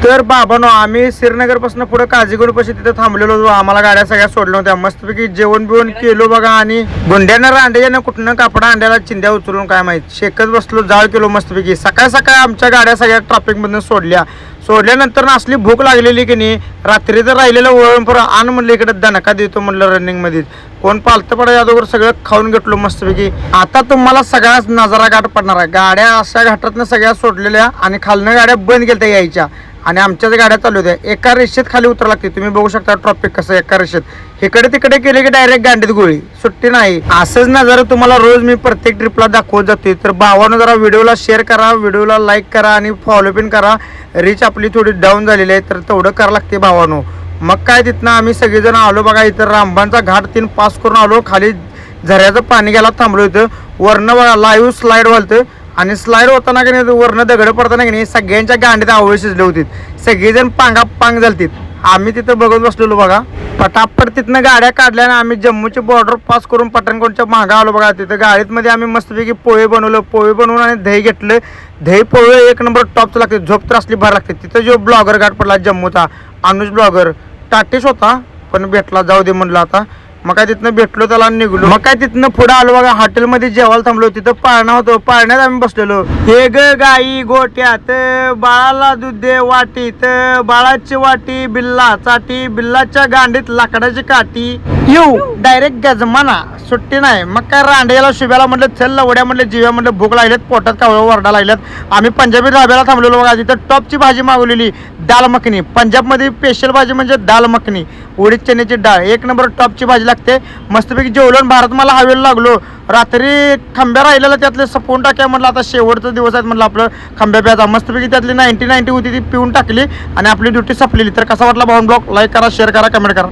तर बाबांनो आम्ही श्रीनगरपासून पुढे काझीगुडपाशी तिथे थांबलेलो होतो. आम्हाला गाड्या सगळ्या सोडल्या होत्या. मस्तपैकी जेवण बिवण केलो बघा आणि गुंड्यानं रांड्यानं कुठनं कापडा अंड्याला चिंध्या उचलून काय माहित शेकत बसलो. जाळ केलो मस्तपैकी. सकाळ सकाळ आमच्या गाड्या सगळ्या ट्रॅफिकमधून सोडल्यानंतर असली भूक लागलेली की नाही रात्रीचं राहिलेलं वळण पर आण म्हणलं इकडे दणका देतो म्हणलं रनिंगमध्ये. कोण पालतं पडा अगोदर सगळं खाऊन घेतलो मस्तपैकी. आता तुम्हाला सगळ्याच नजारा घाट पडणार आहे. गाड्या अशा घाटातनं सगळ्या सोडलेल्या आणि खालनं गाड्या बंद केल्या यायच्या आणि आमच्याच गाड्या चालू होत्या. एका रेषेत खाली उतरा लागते. तुम्ही बघू शकता ट्रॉफिक कसं एका रेषेत इकडे तिकडे केले की डायरेक्ट गांडीत गोळी सुट्टी नाही. असंच नजारा तुम्हाला रोज मी प्रत्येक ट्रिपला दाखवत जाते. तर भावानं जरा व्हिडिओला शेअर करा, व्हिडिओला लाईक करा आणि फॉलो पण करा. रीच आपली थोडी डाऊन झालेली आहे तर तेवढं करावं लागते भावानो. मग काय तिथनं आम्ही सगळेजण आलो बघा. इथं रामबानचा घाट 3 पास करून आलो. खाली झऱ्याचं पाणी घ्यायला थांबलो होतं. वरनं बघा लाईव्ह स्लाईड वालतं आणि स्लाईड होताना की नाही वरनं दगड पडताना की नाही सगळ्यांच्या गांडीत आवळे शिजले होते. सगळेजण पांग झालतीत. आम्ही तिथं बघत बसलेलो बघा. पटापट तिथनं गाड्या काढल्या आणि आम्ही जम्मूची बॉर्डर पास करून पठाणकोटच्या मागं आलो बघा. तिथं गाडीमध्ये आम्ही मस्तपैकी पोहे बनवून आणि दही घेतलं. दही पोहे 1 नंबर टॉपचं लागते. झोप तर असली भार लागते. तिथं जो ब्लॉगर घाट पडला जम्मूचा अनुज ब्लॉगर टाटेश होता पण भेटला. जाऊ दे म्हणलं आता. मग काय तिथनं भेटलो त्याला निघलो. मग काय तिथनं पुढे आलो बघा. हॉटेलमध्ये जेवायला थांबलो. तिथं पाळणा होतो. पाळण्यात आम्ही बसलेलो. हे ग गाई गोट्यात बाळाला दूध दे वाटीत बाळाची वाटी बिल्ला चाटी बिल्लाच्या गांडीत लाकडाची काठी येऊ डायरेक्ट गजमाना सुट्टी नाही. मग काय रांड्याला शुभ्याला म्हटलं चल लवड्या म्हटलं जीव्या म्हटलं भूक लागल्यात पोटात कावळं वरडा लागल्यात. आम्ही पंजाबी ढाब्याला थांबलेलो बघा. तिथं टॉपची भाजी मागवलेली दाल मखनी. पंजाबमध्ये स्पेशल भाजी म्हणजे दाल मखनी उडीद चण्याची डाळ 1 नंबर टॉपची भाजी लागते. मस्तपैकी जेवलो भारत मला हवेला लागलो. रात्री खांब्या राहिलेला त्यातले सपवून टाक्या म्हटलं आता शेवटचा दिवस आहेत म्हटलं आपलं खांब्या प्यायचा. मस्तपैकी त्यातली 90 होती ती पिऊन टाकली आणि आपली ड्युटी संपलेली. तर कसा वाटला भाऊन ब्लॉग लाईक करा शेअर करा कमेंट करा.